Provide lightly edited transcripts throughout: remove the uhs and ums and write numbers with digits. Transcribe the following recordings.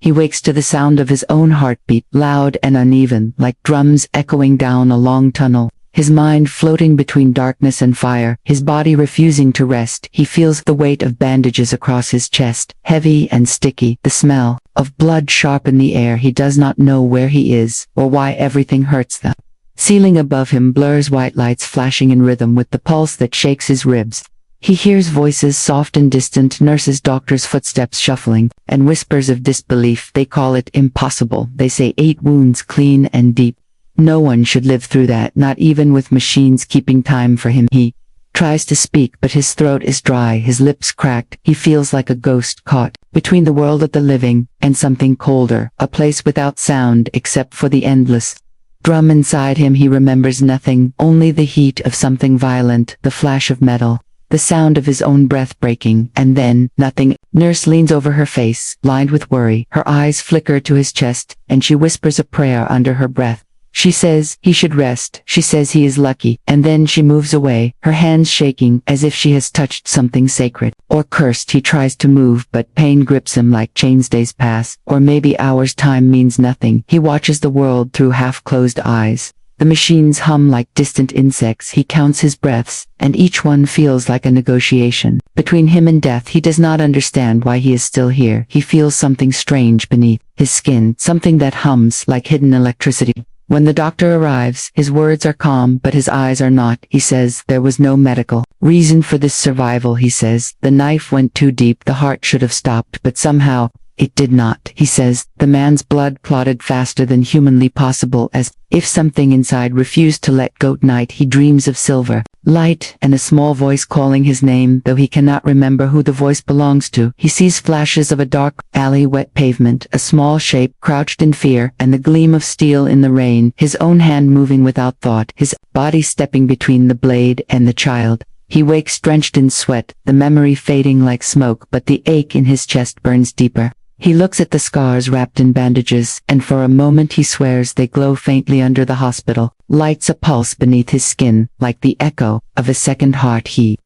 He wakes to the sound of his own heartbeat, loud and uneven, like drums echoing down a long tunnel. His mind floating between darkness and fire, his body refusing to rest. He feels the weight of bandages across his chest, heavy and sticky, the smell of blood sharp in the air. He does not know where he is, or why everything hurts. The ceiling above him blurs, white lights flashing in rhythm with the pulse that shakes his ribs. He hears voices, soft and distant, nurses, doctors, footsteps shuffling, and whispers of disbelief. They call it impossible. They say 8 wounds clean and deep. No one should live through that, not even with machines keeping time for him. He tries to speak, but his throat is dry, his lips cracked. He feels like a ghost caught between the world of the living and something colder, a place without sound except for the endless drum inside him. He remembers nothing, only the heat of something violent, the flash of metal, the sound of his own breath breaking, and then, nothing. Nurse leans over her face, lined with worry. Her eyes flicker to his chest, and she whispers a prayer under her breath. She says he should rest. She says he is lucky, and then she moves away, her hands shaking as if she has touched something sacred or cursed. He tries to move, but pain grips him like chains. Days pass, or maybe hours. Time means nothing. He watches the world through half-closed eyes. The machines hum like distant insects. He counts his breaths, and each one feels like a negotiation between him and death. He does not understand why he is still here. He feels something strange beneath his skin, something that hums like hidden electricity. When the doctor arrives, his words are calm, but his eyes are not. He says there was no medical reason for this survival. He says the knife went too deep. The heart should have stopped, but somehow it did not. He says the man's blood clotted faster than humanly possible, as if something inside refused to let go. At night he dreams of silver light and a small voice calling his name, though he cannot remember who the voice belongs to. He sees flashes of a dark alley, wet pavement, a small shape crouched in fear, and the gleam of steel in the rain, his own hand moving without thought, his body stepping between the blade and the child. He wakes drenched in sweat, the memory fading like smoke, but the ache in his chest burns deeper. He looks at the scars wrapped in bandages, and for a moment he swears they glow faintly under the hospital lights, a pulse beneath his skin, like the echo of a second heart. He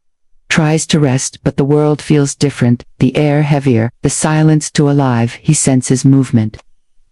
tries to rest, but the world feels different, the air heavier, the silence too alive. He senses movement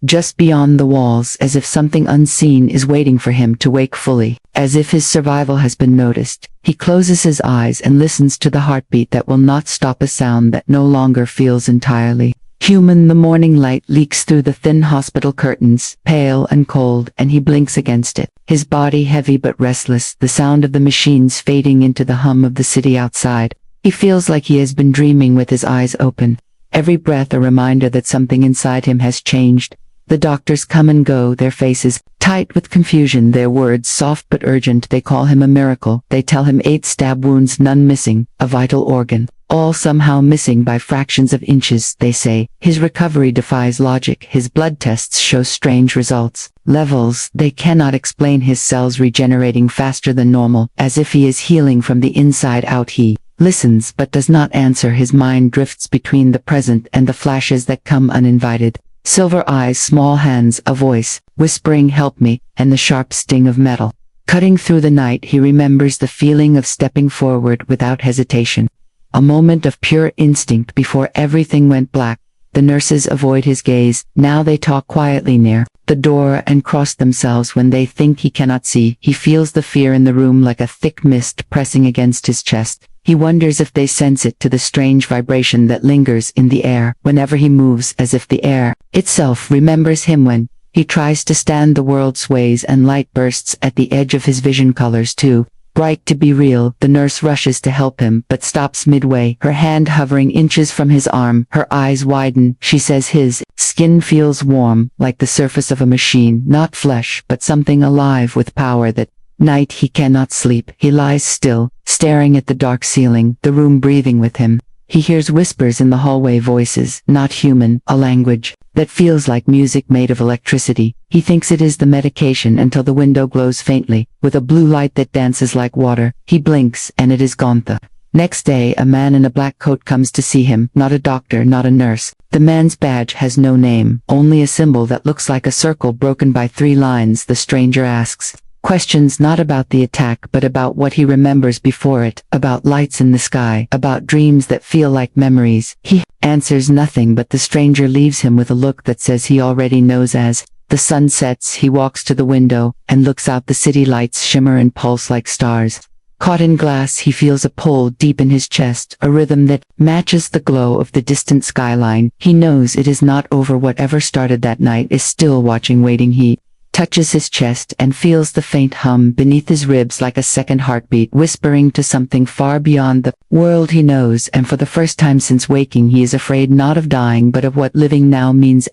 just beyond the walls, as if something unseen is waiting for him to wake fully, as if his survival has been noticed. He closes his eyes and listens to the heartbeat that will not stop, a sound that no longer feels entirely human. The morning light leaks through the thin hospital curtains, pale and cold, and he blinks against it, his body heavy but restless, the sound of the machines fading into the hum of the city outside. He feels like he has been dreaming with his eyes open, every breath a reminder that something inside him has changed. The doctors come and go, their faces tight with confusion, their words soft but urgent. They call him a miracle. They tell him 8 stab wounds, none missing, a vital organ, all somehow missing by fractions of inches. They say his recovery defies logic. His blood tests show strange results, levels they cannot explain, his cells regenerating faster than normal, as if he is healing from the inside out. He listens but does not answer. His mind drifts between the present and the flashes that come uninvited. Silver eyes, small hands, a voice whispering help me, and the sharp sting of metal cutting through the night. He remembers the feeling of stepping forward without hesitation, a moment of pure instinct before everything went black. The nurses avoid his gaze. Now they talk quietly near the door and cross themselves when they think he cannot see. He feels the fear in the room like a thick mist pressing against his chest. He wonders if they sense it, to the strange vibration that lingers in the air whenever he moves, as if the air itself remembers him. When he tries to stand, the world sways and light bursts at the edge of his vision, colors too bright to be real. The nurse rushes to help him, but stops midway, her hand hovering inches from his arm. Her eyes widen. She says his skin feels warm, like the surface of a machine, not flesh, but something alive with power. That night he cannot sleep. He lies still, staring at the dark ceiling, the room breathing with him. He hears whispers in the hallway, voices, not human, a language that feels like music made of electricity. He thinks it is the medication until the window glows faintly, with a blue light that dances like water. He blinks, and it is gone. The next day, a man in a black coat comes to see him, not a doctor, not a nurse. The man's badge has no name, only a symbol that looks like a circle broken by 3 lines. The stranger asks, Questions not about the attack but about what he remembers before it, about lights in the sky, about dreams that feel like memories. He answers nothing, but the stranger leaves him with a look that says he already knows. As the sun sets, he walks to the window and looks out. The city lights shimmer and pulse like stars. Caught in glass, he feels a pull deep in his chest, a rhythm that matches the glow of the distant skyline. He knows it is not over. Whatever started that night is still watching, waiting. He touches his chest and feels the faint hum beneath his ribs, like a second heartbeat, whispering to something far beyond the world he knows. And for the first time since waking, he is afraid not of dying but of what living now means.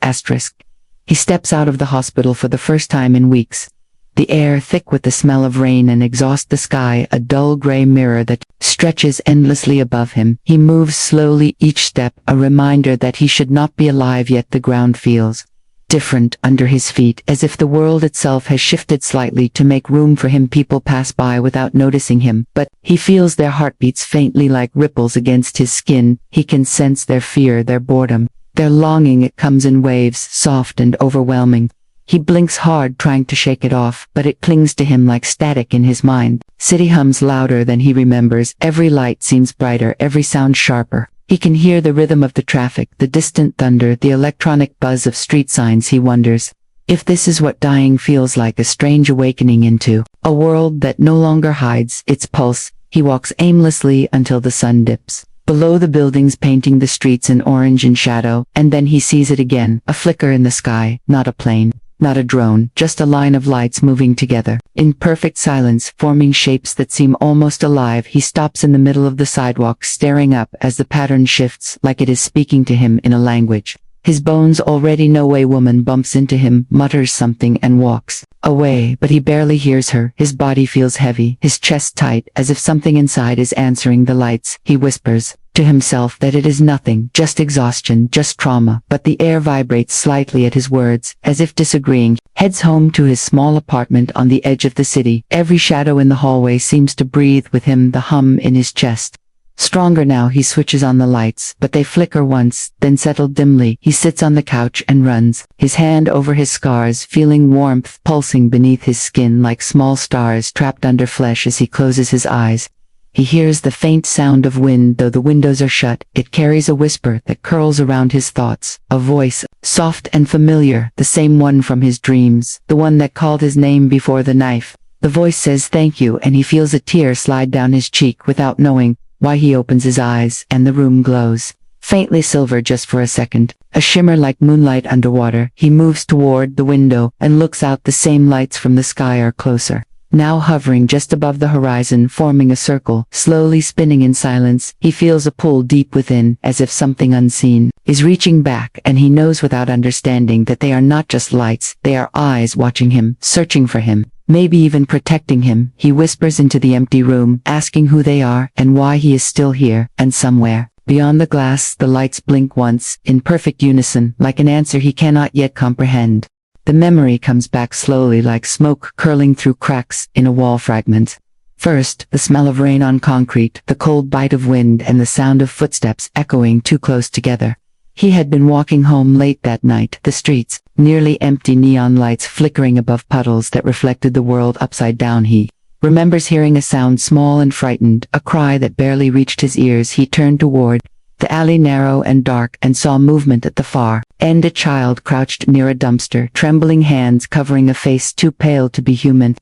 He steps out of the hospital for the first time in weeks. The air thick with the smell of rain and exhaust, the sky a dull gray mirror that stretches endlessly above him. He moves slowly, each step a reminder that he should not be alive, yet the ground feels different under his feet, as if the world itself has shifted slightly to make room for him. People pass by without noticing him, but he feels their heartbeats faintly, like ripples against his skin. He can sense their fear, their boredom, their longing. It comes in waves, soft and overwhelming. He blinks hard, trying to shake it off, but it clings to him like static in his mind. City hums louder than he remembers. Every light seems brighter, every sound sharper. He can hear the rhythm of the traffic, the distant thunder, the electronic buzz of street signs. He wonders if this is what dying feels like, a strange awakening into a world that no longer hides its pulse. He walks aimlessly until the sun dips below the buildings, painting the streets in orange and shadow, and then he sees it again, a flicker in the sky, not a plane, not a drone, just a line of lights moving together, in perfect silence, forming shapes that seem almost alive. He stops in the middle of the sidewalk, staring up as the pattern shifts, like it is speaking to him in a language his bones already know. A woman bumps into him, mutters something and walks away, but he barely hears her. His body feels heavy, his chest tight, as if something inside is answering the lights. He whispers to himself that it is nothing, just exhaustion, just trauma, but the air vibrates slightly at his words, as if disagreeing. Heads home to his small apartment on the edge of the city. Every shadow in the hallway seems to breathe with him, the hum in his chest stronger now. He switches on the lights, but they flicker once, then settle dimly. He sits on the couch and runs, his hand over his scars, feeling warmth pulsing beneath his skin like small stars trapped under flesh. As he closes his eyes, he hears the faint sound of wind. Though the windows are shut, it carries a whisper that curls around his thoughts, a voice, soft and familiar, the same one from his dreams, the one that called his name before the knife. The voice says thank you, and he feels a tear slide down his cheek. Without knowing why, he opens his eyes, and the room glows faintly silver just for a second, a shimmer like moonlight underwater. He moves toward the window and looks out. The same lights from the sky are closer, now hovering just above the horizon, forming a circle, slowly spinning in silence. He feels a pull deep within, as if something unseen is reaching back, and he knows without understanding that they are not just lights, they are eyes watching him, searching for him, maybe even protecting him. He whispers into the empty room, asking who they are and why he is still here. And somewhere beyond the glass, the lights blink once, in perfect unison, like an answer he cannot yet comprehend. The memory comes back slowly, like smoke curling through cracks in a wall fragment. First, the smell of rain on concrete, the cold bite of wind, and the sound of footsteps echoing too close together. He had been walking home late that night, the streets nearly empty, neon lights flickering above puddles that reflected the world upside down. He remembers hearing a sound, small and frightened, a cry that barely reached his ears. He turned toward the alley, narrow and dark, and saw movement at the far end. A child crouched near a dumpster, trembling hands covering a face too pale to be human.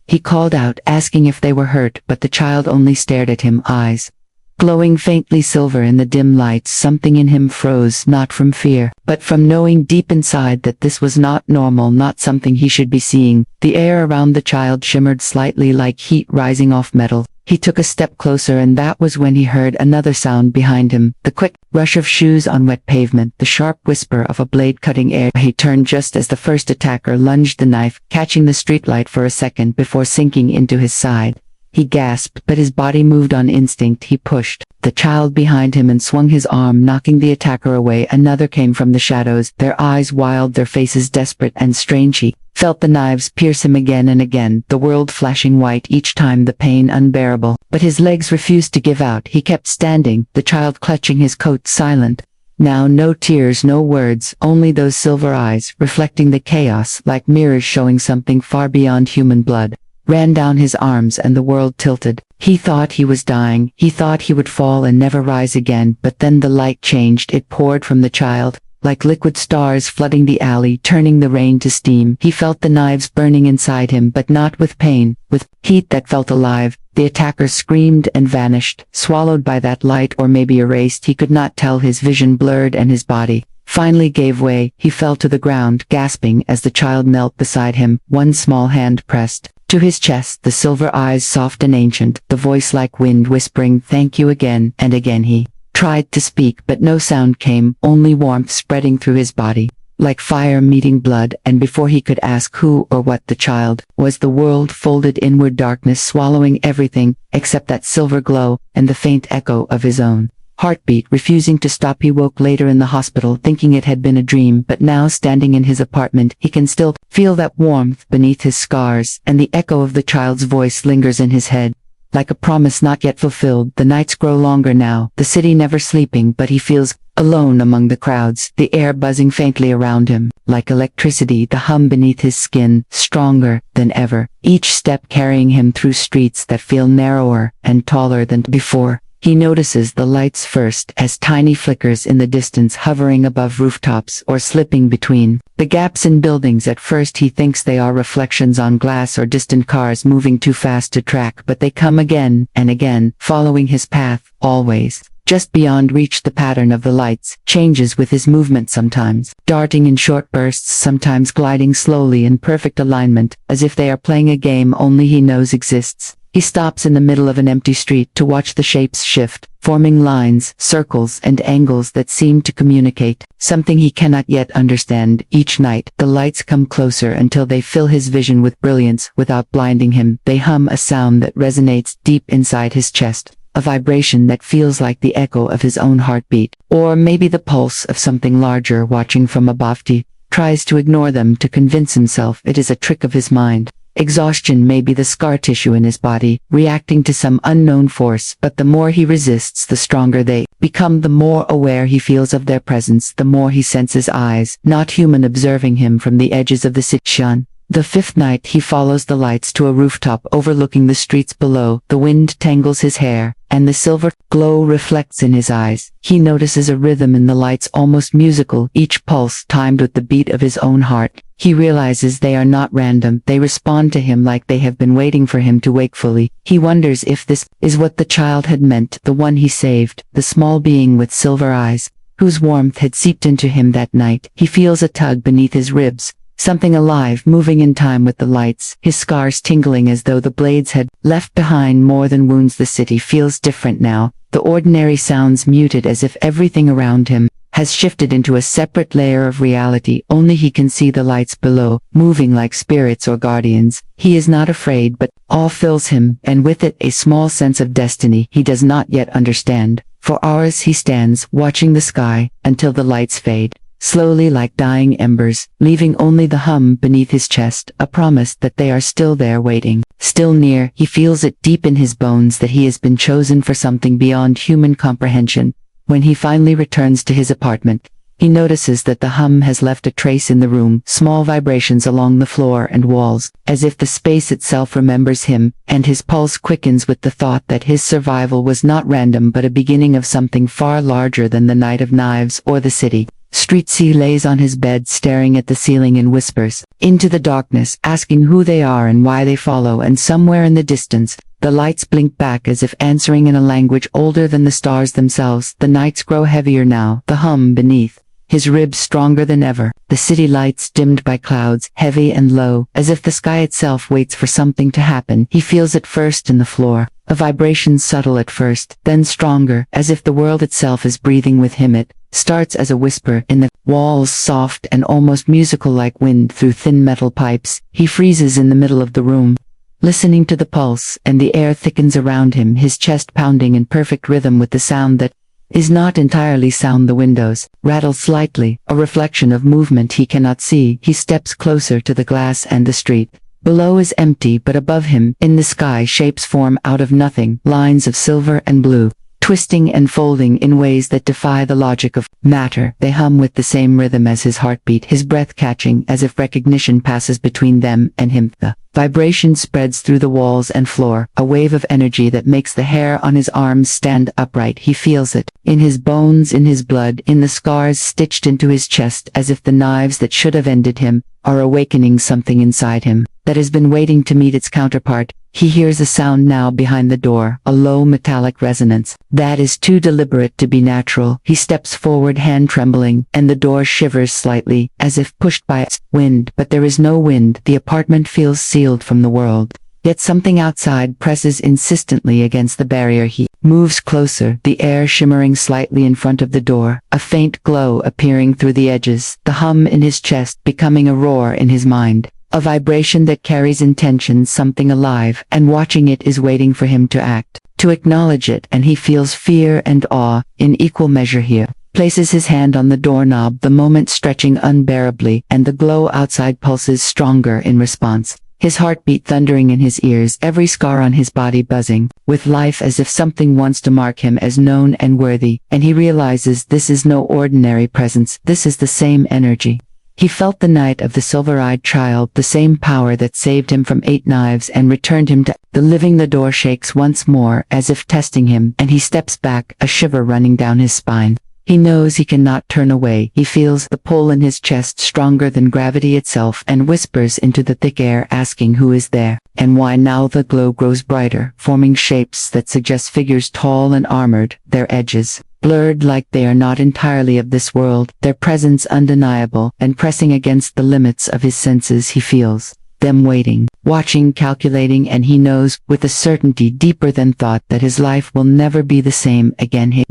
He called out, asking if they were hurt, but the child only stared at him, eyes glowing faintly silver in the dim lights. Something in him froze, not from fear, but from knowing deep inside that this was not normal, not something he should be seeing. The air around the child shimmered slightly, like heat rising off metal. He took a step closer, and that was when he heard another sound behind him, the quick rush of shoes on wet pavement, the sharp whisper of a blade cutting air. He turned just as the first attacker lunged, the knife catching the streetlight for a second before sinking into his side. He gasped, but his body moved on instinct. He pushed the child behind him and swung his arm, knocking the attacker away. Another came from the shadows, their eyes wild, their faces desperate and strange. He felt the knives pierce him again and again, the world flashing white, each time the pain unbearable. But his legs refused to give out. He kept standing, the child clutching his coat, silent. Now no tears, no words, only those silver eyes, reflecting the chaos like mirrors, showing something far beyond human blood. ran down his arms and the world tilted. He thought he was dying, he thought he would fall and never rise again, but then the light changed, it poured from the child, like liquid stars flooding the alley, turning the rain to steam. He felt the knives burning inside him, but not with pain, with heat that felt alive. The attacker screamed and vanished, swallowed by that light, or maybe erased, he could not tell. His vision blurred and his body finally gave way. He fell to the ground, gasping as the child knelt beside him, one small hand pressed to his chest, the silver eyes soft and ancient, the voice like wind whispering, "Thank you." Again and again he tried to speak, but no sound came, only warmth spreading through his body, like fire meeting blood, and before he could ask who or what the child was, the world folded inward, darkness swallowing everything except that silver glow and the faint echo of his own heartbeat refusing to stop. He woke later in the hospital, thinking it had been a dream, but now standing in his apartment, he can still feel that warmth beneath his scars, and the echo of the child's voice lingers in his head, like a promise not yet fulfilled. The nights grow longer now, the city never sleeping, but he feels alone among the crowds, the air buzzing faintly around him, like electricity, the hum beneath his skin, stronger than ever, each step carrying him through streets that feel narrower and taller than before. He notices the lights first, as tiny flickers in the distance, hovering above rooftops or slipping between the gaps in buildings. At first he thinks they are reflections on glass or distant cars moving too fast to track, but they come again and again, following his path, always just beyond reach. The pattern of the lights changes with his movement, sometimes darting in short bursts, sometimes gliding slowly in perfect alignment, as if they are playing a game only he knows exists. He stops in the middle of an empty street to watch the shapes shift, forming lines, circles, and angles that seem to communicate something he cannot yet understand. Each night, the lights come closer until they fill his vision with brilliance without blinding him. They hum a sound that resonates deep inside his chest, a vibration that feels like the echo of his own heartbeat, or maybe the pulse of something larger watching from above. He tries to ignore them, to convince himself it is a trick of his mind. Exhaustion may be the scar tissue in his body, reacting to some unknown force, but the more he resists, the stronger they become. The more aware he feels of their presence, the more he senses eyes, not human, observing him from the edges of the city. The fifth night he follows the lights to a rooftop overlooking the streets below. The wind tangles his hair, and the silver glow reflects in his eyes. He notices a rhythm in the lights, almost musical, each pulse timed with the beat of his own heart. He realizes they are not random, they respond to him like they have been waiting for him to wake fully. He wonders if this is what the child had meant, the one he saved, the small being with silver eyes, whose warmth had seeped into him that night. He feels a tug beneath his ribs, something alive moving in time with the lights, his scars tingling as though the blades had left behind more than wounds. The city feels different now, the ordinary sounds muted, as if everything around him has shifted into a separate layer of reality. Only he can see the lights below, moving like spirits or guardians. He is not afraid, but awe fills him, and with it a small sense of destiny he does not yet understand. For hours he stands, watching the sky, until the lights fade, slowly like dying embers, leaving only the hum beneath his chest, a promise that they are still there, waiting, still near. He feels it deep in his bones that he has been chosen for something beyond human comprehension. When he finally returns to his apartment, he notices that the hum has left a trace in the room, small vibrations along the floor and walls, as if the space itself remembers him, and his pulse quickens with the thought that his survival was not random but a beginning of something far larger than the night of knives or the city. Street. He lays on his bed, staring at the ceiling and whispers into the darkness, asking who they are and why they follow. And somewhere in the distance, the lights blink back as if answering in a language older than the stars themselves. The nights grow heavier now, the hum beneath his ribs stronger than ever. The city lights dimmed by clouds, heavy and low, as if the sky itself waits for something to happen. He feels it first in the floor, a vibration subtle at first, then stronger, as if the world itself is breathing with him. It starts as a whisper in the walls, soft and almost musical like wind through thin metal pipes. He freezes in the middle of the room, listening to the pulse, and the air thickens around him, his chest pounding in perfect rhythm with the sound that is not entirely sound. The windows rattle slightly, a reflection of movement he cannot see. He steps closer to the glass, and the street below is empty, but above him, in the sky, shapes form out of nothing, lines of silver and blue, twisting and folding in ways that defy the logic of matter. They hum with the same rhythm as his heartbeat, his breath catching as if recognition passes between them and him. The vibration spreads through the walls and floor, a wave of energy that makes the hair on his arms stand upright. He feels it, in his bones, in his blood, in the scars stitched into his chest, as if the knives that should have ended him are awakening something inside him that has been waiting to meet its counterpart. He hears a sound now behind the door, a low metallic resonance that is too deliberate to be natural. He steps forward, hand trembling, and the door shivers slightly, as if pushed by its wind. But there is no wind. The apartment feels sealed from the world. Yet something outside presses insistently against the barrier. He moves closer, the air shimmering slightly in front of the door, a faint glow appearing through the edges, the hum in his chest becoming a roar in his mind. A vibration that carries intention, something alive, and watching it is waiting for him to act, to acknowledge it, and he feels fear and awe in equal measure here. Places his hand on the doorknob, the moment stretching unbearably, and the glow outside pulses stronger in response. His heartbeat thundering in his ears, every scar on his body buzzing with life, as if something wants to mark him as known and worthy, and he realizes this is no ordinary presence, this is the same energy he felt the night of the silver-eyed child, the same power that saved him from 8 knives and returned him to the living. The door shakes once more, as if testing him, and he steps back, a shiver running down his spine. He knows he cannot turn away. He feels the pull in his chest stronger than gravity itself, and whispers into the thick air, asking who is there, and why. Now the glow grows brighter, forming shapes that suggest figures tall and armored, their edges blurred like they are not entirely of this world, their presence undeniable, and pressing against the limits of his senses. He feels them waiting, watching, calculating, and he knows, with a certainty deeper than thought, that his life will never be the same again. He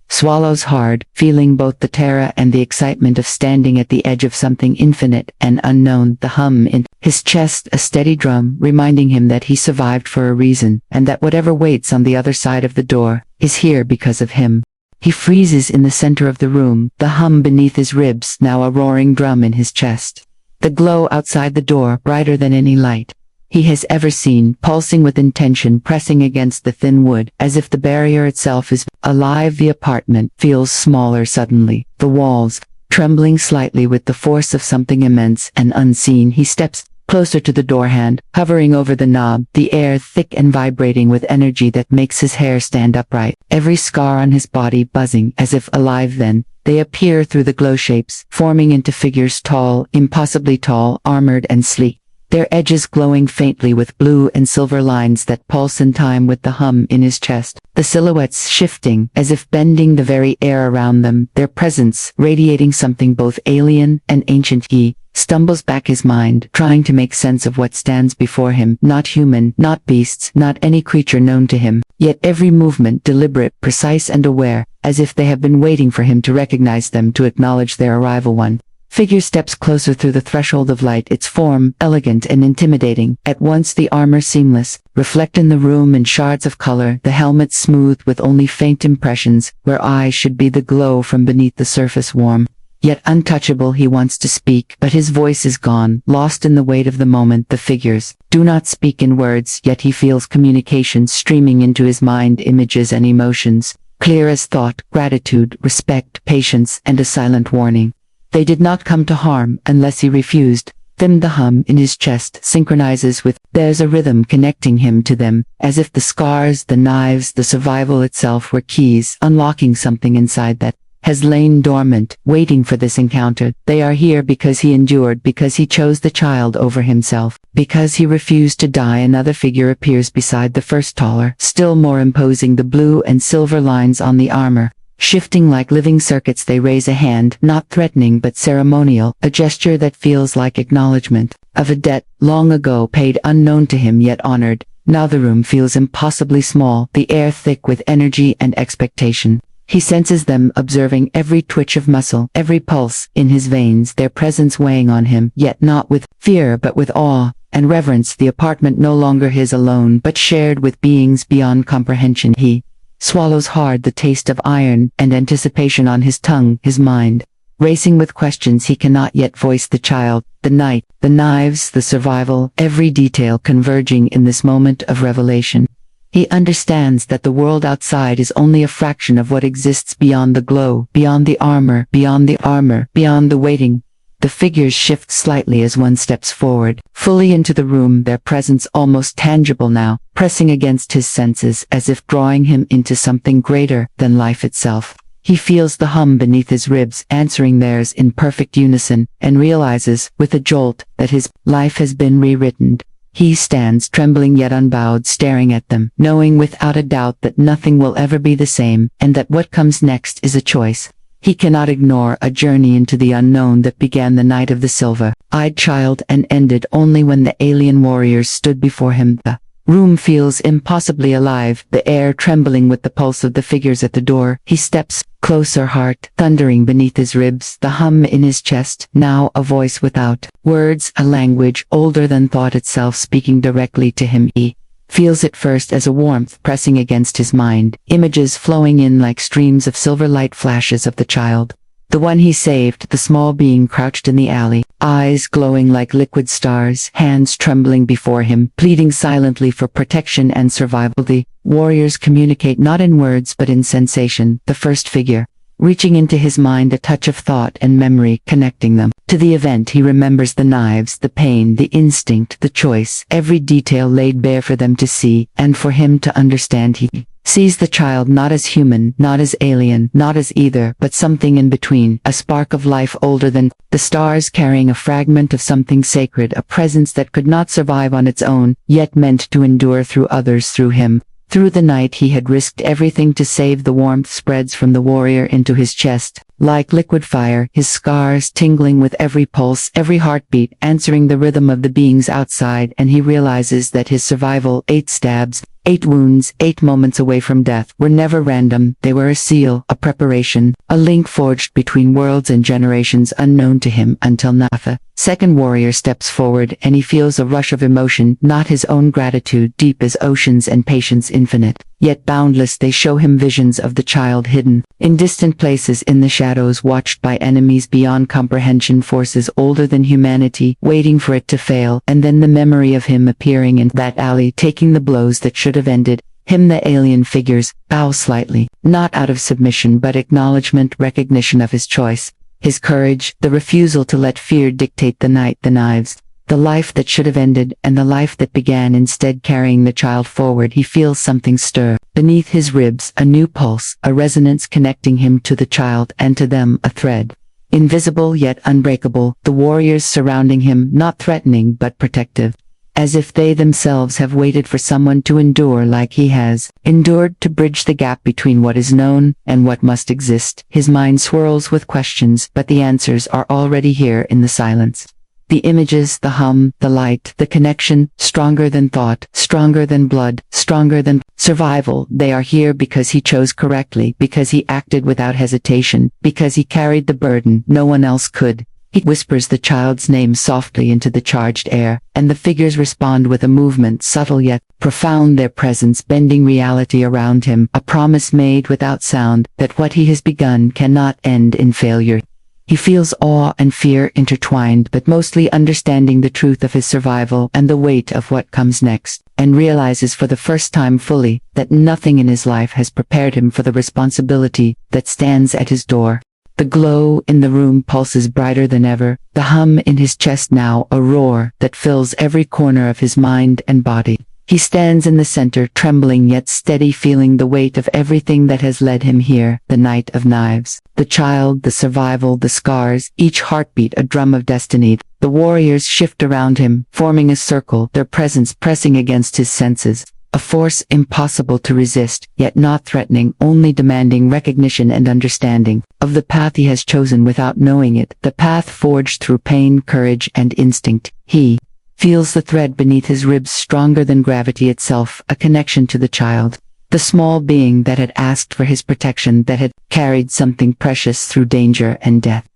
swallows hard, feeling both the terror and the excitement of standing at the edge of something infinite and unknown. The hum in his chest, a steady drum, reminding him that he survived for a reason, and that whatever waits on the other side of the door is here because of him. He freezes in the center of the room, the hum beneath his ribs now a roaring drum in his chest. The glow outside the door, brighter than any light he has ever seen, pulsing with intention, pressing against the thin wood, as if the barrier itself is alive. The apartment feels smaller suddenly, the walls trembling slightly with the force of something immense and unseen. He steps closer to the door hand, hovering over the knob, the air thick and vibrating with energy that makes his hair stand upright, every scar on his body buzzing as if alive. Then they appear through the glow shapes, forming into figures tall, impossibly tall, armored and sleek, their edges glowing faintly with blue and silver lines that pulse in time with the hum in his chest, the silhouettes shifting as if bending the very air around them, their presence radiating something both alien and ancient. He stumbles back, his mind trying to make sense of what stands before him, not human, not beasts, not any creature known to him, yet every movement deliberate, precise and aware, as if they have been waiting for him to recognize them, to acknowledge their arrival. One figure steps closer through the threshold of light, its form elegant and intimidating, at once the armor seamless, reflecting the room in shards of color, the helmet smooth with only faint impressions, where eyes should be the glow from beneath the surface warm, yet untouchable. He wants to speak, but his voice is gone, lost in the weight of the moment. The figures do not speak in words, yet he feels communication streaming into his mind, images and emotions, clear as thought, gratitude, respect, patience, and a silent warning. They did not come to harm unless he refused them. The hum in his chest synchronizes with theirs, a rhythm connecting him to them, as if the scars, the knives, the survival itself were keys, unlocking something inside that has lain dormant, waiting for this encounter. They are here because he endured, because he chose the child over himself, because he refused to die. Another figure appears beside the first, taller, still more imposing, the blue and silver lines on the armor shifting like living circuits. They raise a hand, not threatening but ceremonial, a gesture that feels like acknowledgement of a debt long ago paid, unknown to him yet honored. Now the room feels impossibly small, the air thick with energy and expectation. He senses them, observing every twitch of muscle, every pulse in his veins, their presence weighing on him, yet not with fear but with awe and reverence. The apartment no longer his alone, but shared with beings beyond comprehension. He swallows hard, the taste of iron and anticipation on his tongue, his mind racing with questions he cannot yet voice. The child, the night, the knives, the survival, every detail converging in this moment of revelation. He understands that the world outside is only a fraction of what exists beyond the glow, beyond the armor, beyond the waiting. The figures shift slightly as one steps forward, fully into the room, their presence almost tangible now, pressing against his senses as if drawing him into something greater than life itself. He feels the hum beneath his ribs answering theirs in perfect unison, and realizes, with a jolt, that his life has been rewritten. He stands trembling yet unbowed, staring at them, knowing without a doubt that nothing will ever be the same, and that what comes next is a choice. He cannot ignore a journey into the unknown that began the night of the silver-eyed child and ended only when the alien warriors stood before him. The room feels impossibly alive, the air trembling with the pulse of the figures at the door. He steps closer, heart thundering beneath his ribs, the hum in his chest, now a voice without words, a language older than thought itself speaking directly to him. He feels it first as a warmth pressing against his mind, images flowing in like streams of silver light, flashes of the child. The one he saved, the small being crouched in the alley, eyes glowing like liquid stars, hands trembling before him, pleading silently for protection and survival. The warriors communicate not in words but in sensation, the first figure, reaching into his mind, a touch of thought and memory connecting them to the event. He remembers the knives, the pain, the instinct, the choice, every detail laid bare for them to see, and for him to understand. He sees the child not as human, not as alien, not as either, but something in between, a spark of life older than the stars, carrying a fragment of something sacred, a presence that could not survive on its own, yet meant to endure through others, through him. Through the night he had risked everything to save. The warmth spreads from the warrior into his chest, like liquid fire, his scars tingling with every pulse, every heartbeat, answering the rhythm of the beings outside, and he realizes that his survival, 8 stabs, 8 wounds, 8 moments away from death, were never random. They were a seal, a preparation, a link forged between worlds and generations unknown to him until now. The second warrior steps forward, and he feels a rush of emotion, not his own gratitude, deep as oceans and patience infinite, yet boundless. They show him visions of the child hidden in distant places, in the shadows, watched by enemies beyond comprehension, forces older than humanity, waiting for it to fail, and then the memory of him appearing in that alley, taking the blows that should have ended him. The alien figures bow slightly, not out of submission but acknowledgement, recognition of his choice, his courage, the refusal to let fear dictate the night, the knives, the life that should have ended, and the life that began instead, carrying the child forward. He feels something stir beneath his ribs, a new pulse, a resonance connecting him to the child and to them, a thread, invisible yet unbreakable. The warriors surrounding him, not threatening but protective, as if they themselves have waited for someone to endure like he has endured, to bridge the gap between what is known and what must exist. His mind swirls with questions, but the answers are already here in the silence. The images, the hum, the light, the connection, stronger than thought, stronger than blood, stronger than survival. They are here because he chose correctly, because he acted without hesitation, because he carried the burden no one else could. He whispers the child's name softly into the charged air, and the figures respond with a movement subtle yet profound, their presence bending reality around him, a promise made without sound, that what he has begun cannot end in failure. He feels awe and fear intertwined, but mostly understanding the truth of his survival and the weight of what comes next, and realizes for the first time fully that nothing in his life has prepared him for the responsibility that stands at his door. The glow in the room pulses brighter than ever, the hum in his chest now a roar that fills every corner of his mind and body. He stands in the center, trembling yet steady, feeling the weight of everything that has led him here, the night of knives, the child, the survival, the scars, each heartbeat a drum of destiny. The warriors shift around him, forming a circle, their presence pressing against his senses, a force impossible to resist, yet not threatening, only demanding recognition and understanding of the path he has chosen without knowing it, the path forged through pain, courage, and instinct. He feels the thread beneath his ribs stronger than gravity itself, a connection to the child, the small being that had asked for his protection, that had carried something precious through danger and death.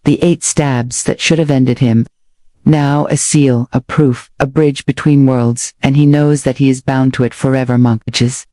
The 8 stabs that should have ended him, now a seal, a proof, a bridge between worlds, and he knows that he is bound to it forever. Monkages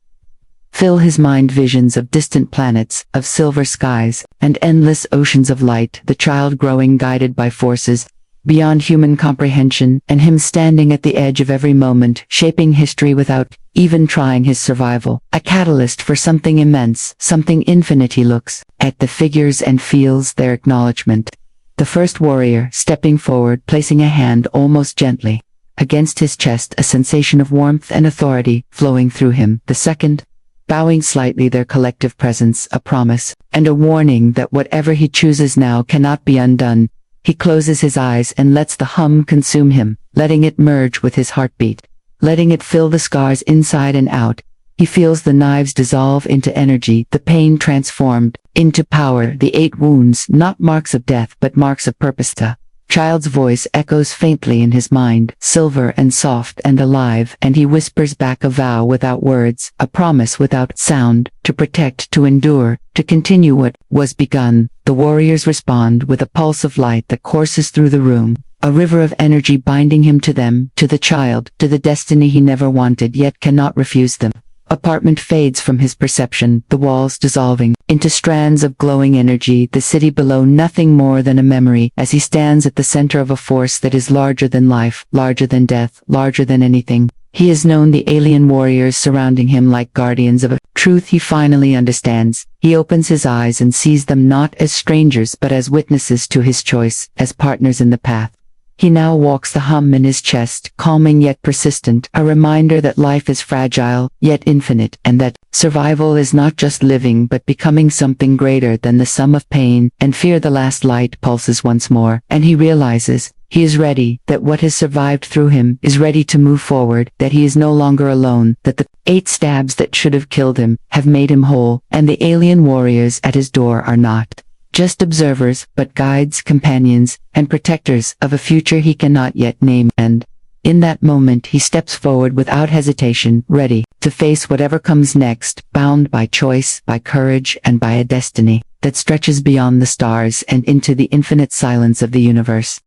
fill his mind, visions of distant planets, of silver skies, and endless oceans of light, the child growing, guided by forces beyond human comprehension, and him standing at the edge of every moment, shaping history without even trying his survival. A catalyst for something immense, something infinite. He looks at the figures and feels their acknowledgement. The first warrior, stepping forward, placing a hand almost gently against his chest, a sensation of warmth and authority flowing through him. The second, bowing slightly, their collective presence, a promise, and a warning that whatever he chooses now cannot be undone. He closes his eyes and lets the hum consume him, letting it merge with his heartbeat, letting it fill the scars inside and out. He feels the knives dissolve into energy, the pain transformed into power, the 8 wounds, not marks of death but marks of purpose. The child's voice echoes faintly in his mind, silver and soft and alive, and he whispers back a vow without words, a promise without sound, to protect, to endure, to continue what was begun. The warriors respond with a pulse of light that courses through the room, a river of energy binding him to them, to the child, to the destiny he never wanted yet cannot refuse them. Apartment fades from his perception, the walls dissolving into strands of glowing energy, the city below nothing more than a memory, as he stands at the center of a force that is larger than life, larger than death, larger than anything. He has known the alien warriors surrounding him like guardians of a truth he finally understands. He opens his eyes and sees them not as strangers but as witnesses to his choice, as partners in the path. He now walks, the hum in his chest, calming yet persistent, a reminder that life is fragile, yet infinite, and that survival is not just living but becoming something greater than the sum of pain and fear. The last light pulses once more, and he realizes he is ready, that what has survived through him is ready to move forward, that he is no longer alone, that the 8 stabs that should have killed him have made him whole, and the alien warriors at his door are not just observers, but guides, companions, and protectors of a future he cannot yet name. And in that moment he steps forward without hesitation, ready to face whatever comes next, bound by choice, by courage, and by a destiny that stretches beyond the stars and into the infinite silence of the universe.